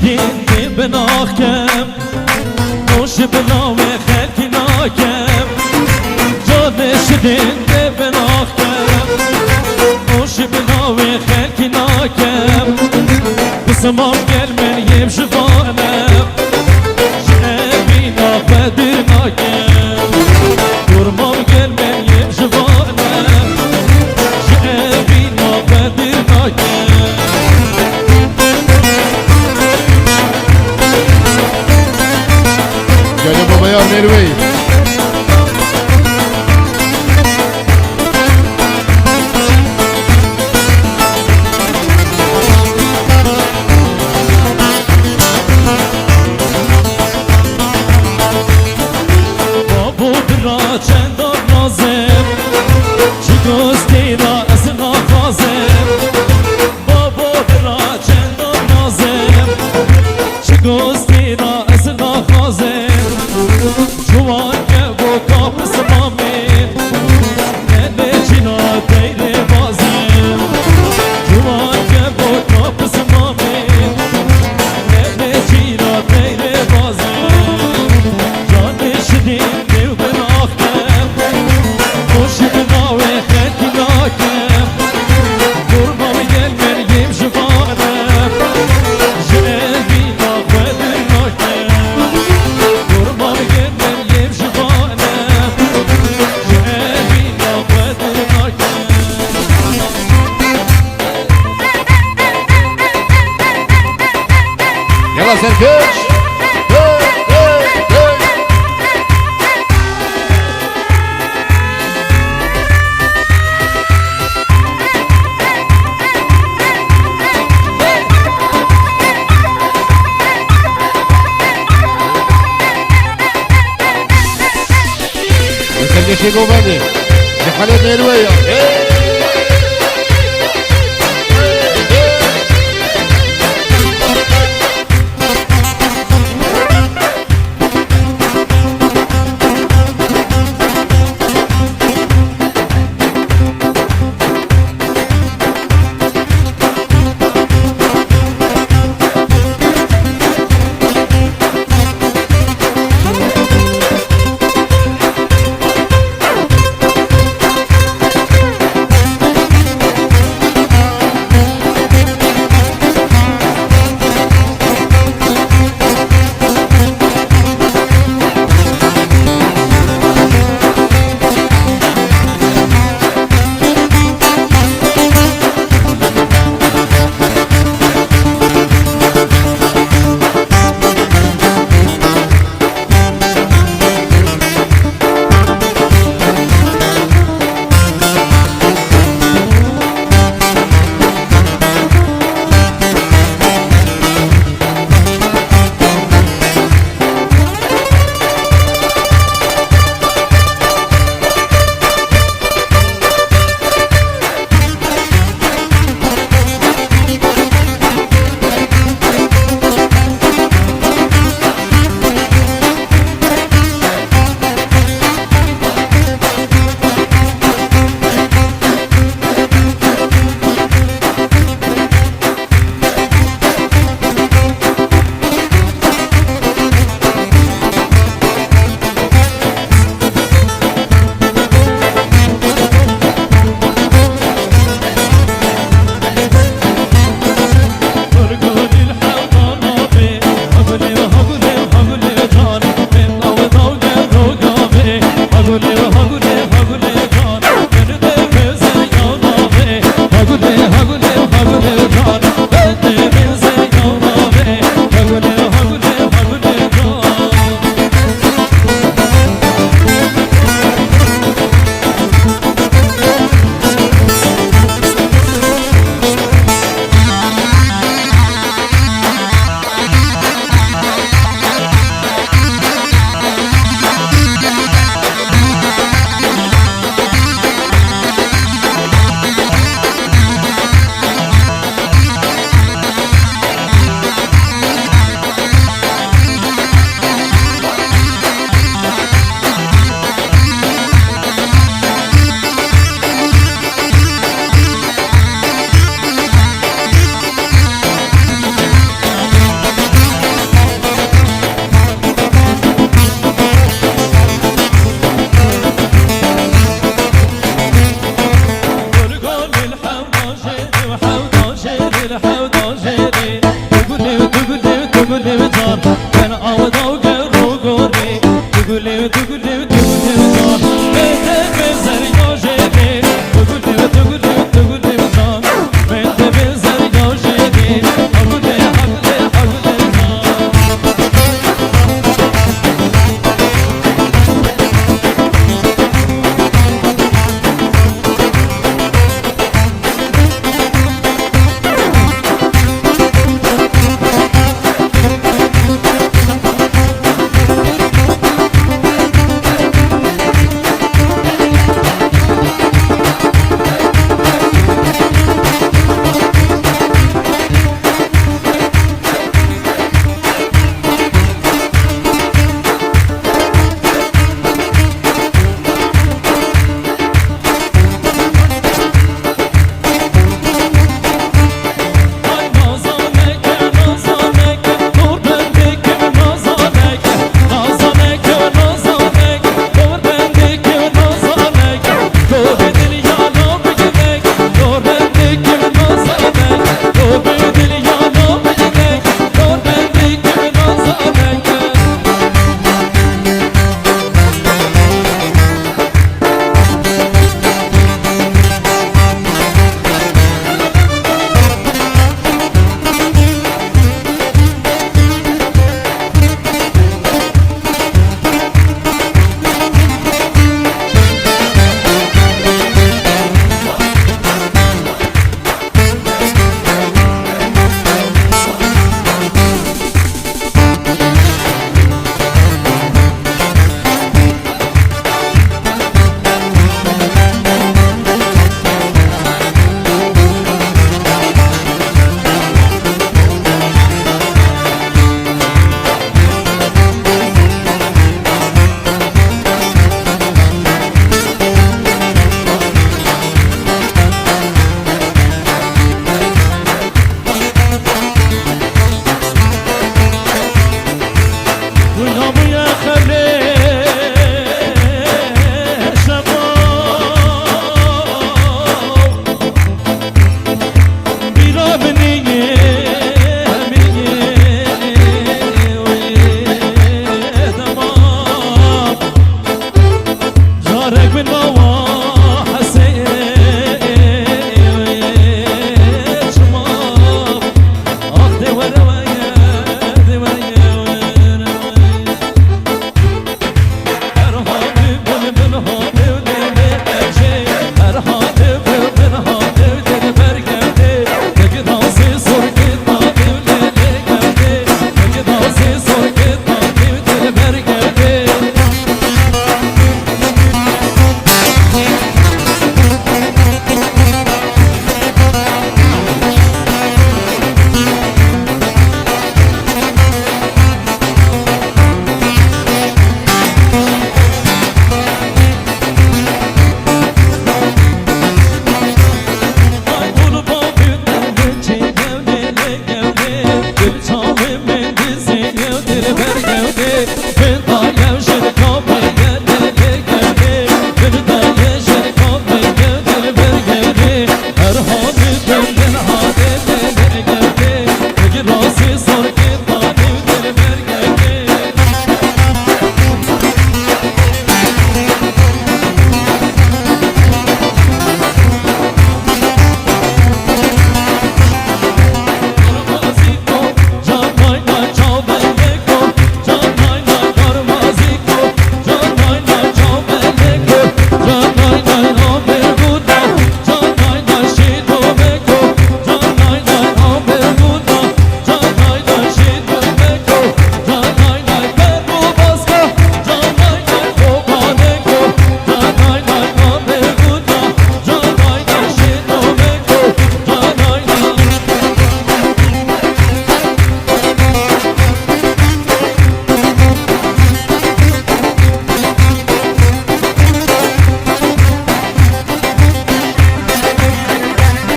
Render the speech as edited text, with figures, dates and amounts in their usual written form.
شدين بناكم موش بلاو خلقي ناكم جان شدين بناكم موش بلاو خلقي ناكم بسمام قل من يمشفانم شعبينا بدر ناكم درمام قل من يمشفانم شعبينا بدر ناكم Gel baba ya Merve'yi. Babu dra çendar nazem Çi göstera esna fazem Babu dra çendar nazem Çi göstera esna fazem Juan ke bo kapısı mamin Nene cina teyre bazem Juan ke bo kapısı mamin Nene cina teyre bazem Canı şidin dev ben ahkem Hoş bina ve khedki nakem Durmam gelmer yem şifanem Jelbina kvedir nakem Durmam gelmer yem şifanem Jelbina kvedir nakem Yalla sen kış. Hey, hey, hey. Sen de şey govani. Cehalet Merve'yi. Hey.